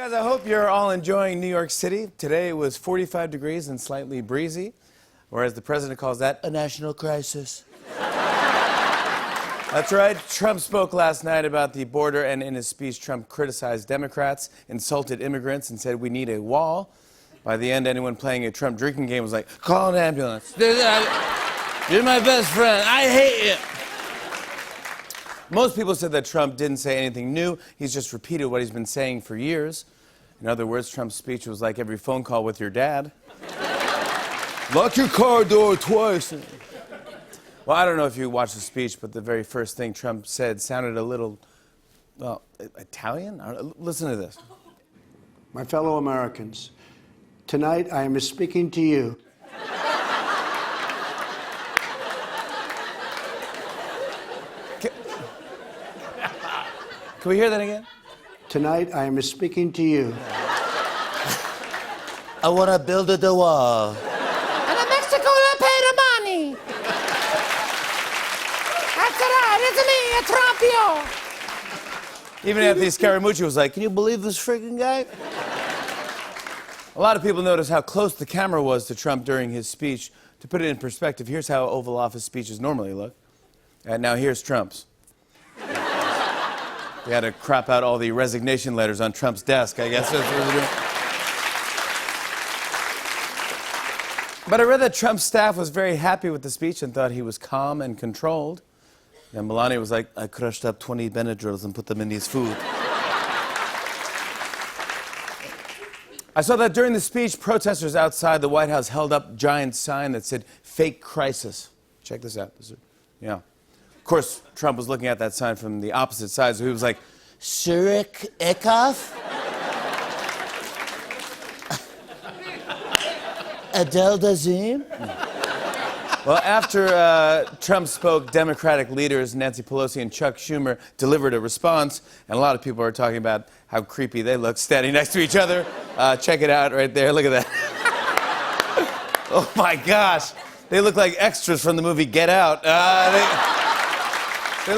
Guys, I hope you're all enjoying New York City. Today it was 45 degrees and slightly breezy, or as the president calls that, a national crisis. That's right. Trump spoke last night about the border, and in his speech, Trump criticized Democrats, insulted immigrants, and said we need a wall. By the end, anyone playing a Trump drinking game was like, call an ambulance. You're my best friend. I hate you. Most people said that Trump didn't say anything new. He's just repeated what he's been saying for years. In other words, Trump's speech was like every phone call with your dad. Lock your car door twice. Well, I don't know if you watched the speech, but the very first thing Trump said sounded a little, well, Italian? Listen to this. My fellow Americans, tonight I am speaking to you. Can we hear that again? Tonight I am speaking to you. I want to build the wall. And in Mexico, they pay the money. That's right, it's me, it's Trumpio. Even Anthony Scaramucci was like, can you believe this freaking guy? A lot of people noticed how close the camera was to Trump during his speech. To put it in perspective, here's how Oval Office speeches normally look. And now here's Trump's. We had to crop out all the resignation letters on Trump's desk, I guess. That's what we're doing. But I read that Trump's staff was very happy with the speech and thought he was calm and controlled. And Melania was like, I crushed up 20 Benadryls and put them in his food. I saw that during the speech, protesters outside the White House held up a giant sign that said, fake crisis. Check this out. Yeah. Of course, Trump was looking at that sign from the opposite side, so he was like, Surik Ekoff? Adele Dazeem? Well, after Trump spoke, Democratic leaders Nancy Pelosi and Chuck Schumer delivered a response, and a lot of people are talking about how creepy they look standing next to each other. Check it out right there. Look at that. Oh, my gosh. They look like extras from the movie Get Out. They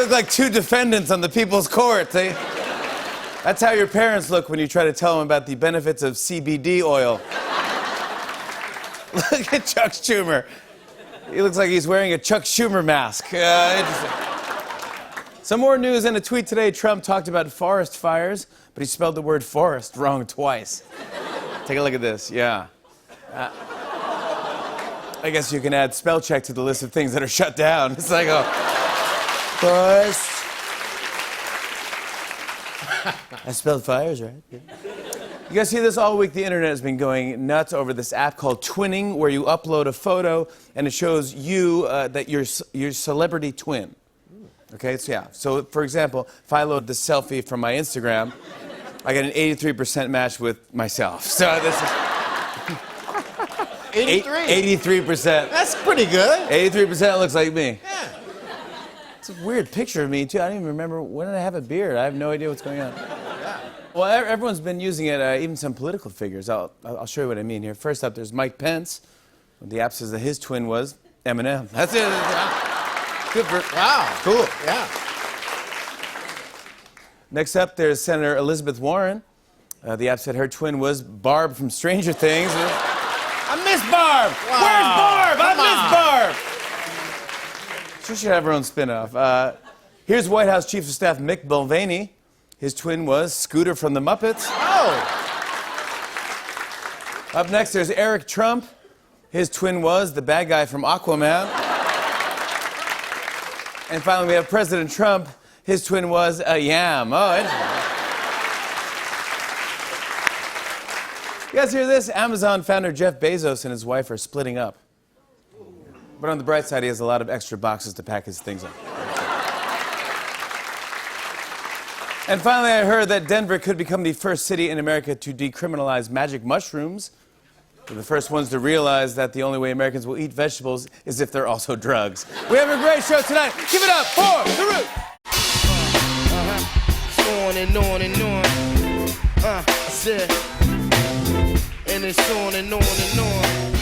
look like two defendants on the People's Court. That's how your parents look when you try to tell them about the benefits of CBD oil. Look at Chuck Schumer. He looks like he's wearing a Chuck Schumer mask. Some more news. In a tweet today, Trump talked about forest fires, but he spelled the word forest wrong twice. Take a look at this. Yeah. I guess you can add spell check to the list of things that are shut down. It's like, oh, forest. I spelled fires, right? Yeah. You guys see this all week? The internet has been going nuts over this app called Twinning, where you upload a photo and it shows you that you're your celebrity twin. Okay, so yeah. So, for example, if I load this selfie from my Instagram, I get an 83% match with myself. So this is 83%. That's pretty good. 83% looks like me. Yeah. It's a weird picture of me, too. I don't even remember, when did I have a beard? I have no idea what's going on. Yeah. Well, everyone's been using it, even some political figures. I'll show you what I mean here. First up, there's Mike Pence. The app says that his twin was Eminem. That's it. Good for... Wow. Cool. Yeah. Next up, there's Senator Elizabeth Warren. The app said her twin was Barb from Stranger Things. I miss Barb! Wow. Where's Barb? Come I miss Barb! She should have her own spin-off. Here's White House Chief of Staff Mick Mulvaney. His twin was Scooter from the Muppets. Oh! Up next, there's Eric Trump. His twin was the bad guy from Aquaman. And finally, we have President Trump. His twin was a yam. Oh, interesting. You guys hear this? Amazon founder Jeff Bezos and his wife are splitting up. But on the bright side, he has a lot of extra boxes to pack his things in. And finally, I heard that Denver could become the first city in America to decriminalize magic mushrooms. We're the first ones to realize that the only way Americans will eat vegetables is if they're also drugs. We have a great show tonight. Give it up for The Root. On and on and on. I said, and it's on and on and on.